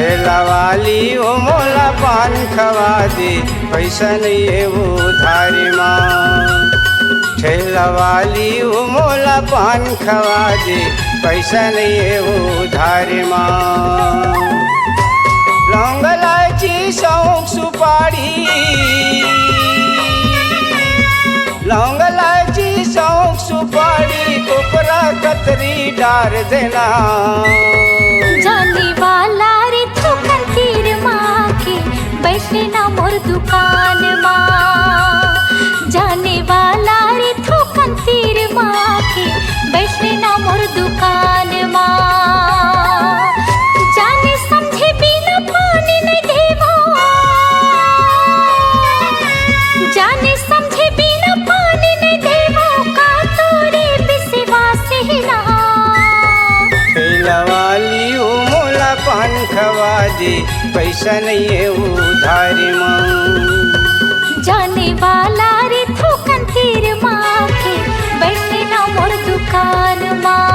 ठेला वाली ओ मोला पान खवा दे, पैसा नहीं है उधारी माँ। ठेला वाली ओ मोला पान खवा दे, पैसा नहीं है उधारी माँ। लौंग इलायची सौंफ सुपारी, लौंग इलायची सौंफ सुपारी, कोपरा कतरी डार देना। जाने वाला रे तू कंतीर माँ के, बैठे ना मोर दुकान माँ। जाने वाला रे तू कंतीर माँ के, बैठे ना मोर दुकान माँ। जाने समझे बिना पानी नहीं देवो, जाने समझे बिना पानी नहीं देवो, का तोरे विश्वास ही ना। ठेला वाली ओ मोला पान खवा दे, पैसा नहीं है उधारी माँ। जाने वाला रे तू कंतीर माँ के, बैठे ना मोर दुकान माँ।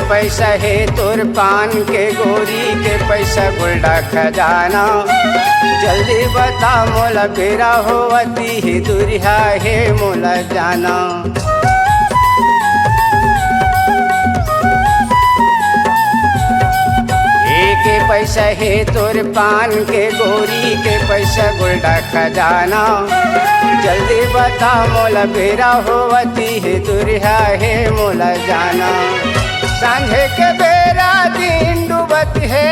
पैसा है तोर पान के गोरी के, पैसा गुल्डा खजाना। जल्दी बता मोला बेरा होवती है, दुरिहा है मोला जाना। एक पैसा है तोर पान के गोरी के, पैसा गुल्डा खजाना। जल्दी बता मोला बेरा होवती है, दुरिहा है मोला जाना। सांझे के बेरा दिन डूबत है,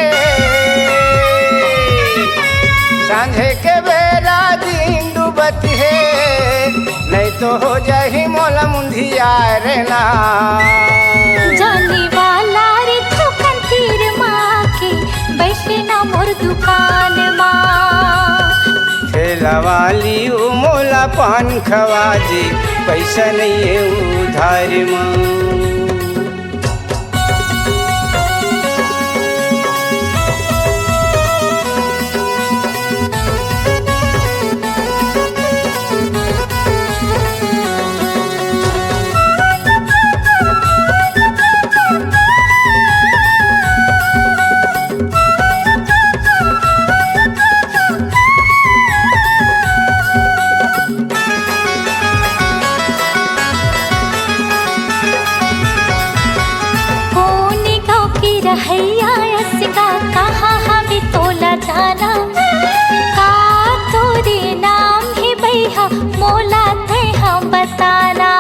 सांझे के बेरा दिन डूबत है, नहीं तो हो जाही मोला मुंधिया रे ना। जाने वाला रे तू कंतीर माँ के, बैठे ना मोर दुकान माँ। ठेला वाली ओ मोला पान खवा दे, पैसा नहीं है उधारी माँ। हैया यसगा कहाँ हमें तोला जाना, का तोरे नाम है भैया मोला थे हम बताना।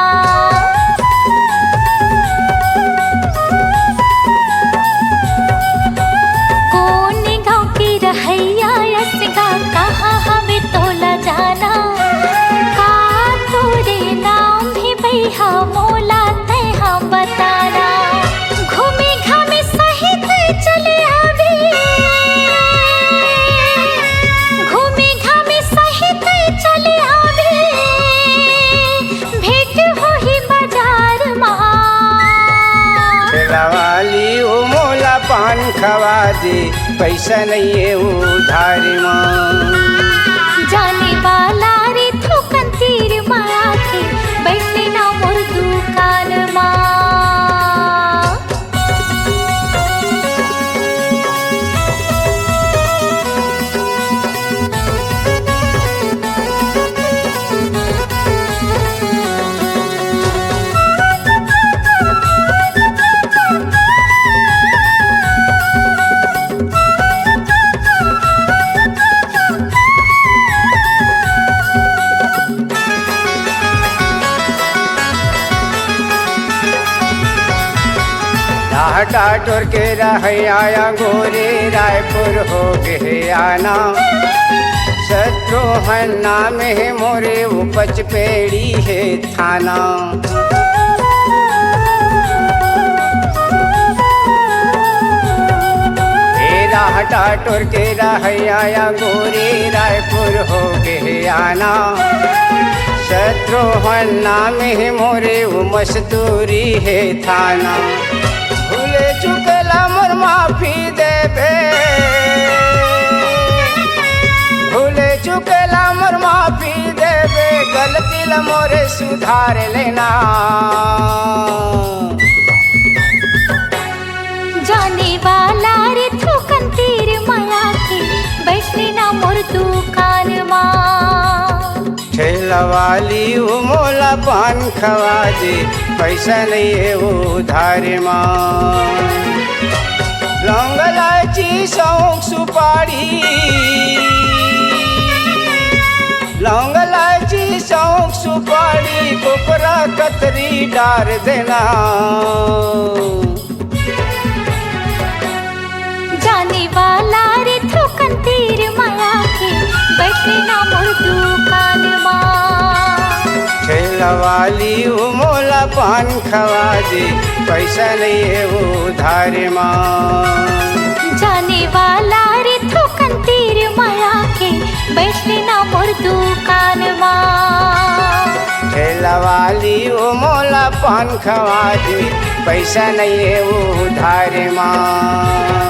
कौन गाँव की रहैया यसगा कहाँ हमें तोला जाना, का तोरे नाम है भैया मोला थे हम बताना। चले आवे घूमे घामे सहित चले आवे, भेंट हो ही बाजार माँ। ठेला वाली ओ मोला पान खवा दे, पैसा नहीं है उधारी माँ। जाने वाला रे तू कंतीर माँ के, बैठे ना मोर दुकान माँ। टाटोर के रह आया गोरे, रायपुर हो गए आना। शत्रुघ्न नाम है मोरे, उपज पेड़ी है थाना। टोर के रहैया गोरी रायपुर हो गए आना। शत्रुघ्न नाम है मोरे वो मस्तूरी है थाना। भूले चुकला मोर माफी देबे, भूले चुकला मोर माफी देबे, गलती ल मोरे सुधार लेना। जाने वाला रे थूकन तीर माया के बैठले ना मोर दुकान माँ। ठेला वाली वो मोला पान खवा दे, पैसा नहीं है वो उधार माँ। लौंग इलायची सौंफ सुपारी, लौंग इलायची सौंफ सुपारी, कोपरा कतरी डार देना। जाने वाला रे थूकन तीर माया के बैठले ना मोर दुकान माँ। ठेला वाली वो मोला पान खवा दे, पैसा नहीं है वो उधार माँ। जाने वाला रे थूकन तीर माया के बैठले ना मोर दुकान माँ। ठेला वाली वो मोला पान खवा दे, पैसा नहीं है वो उधार माँ।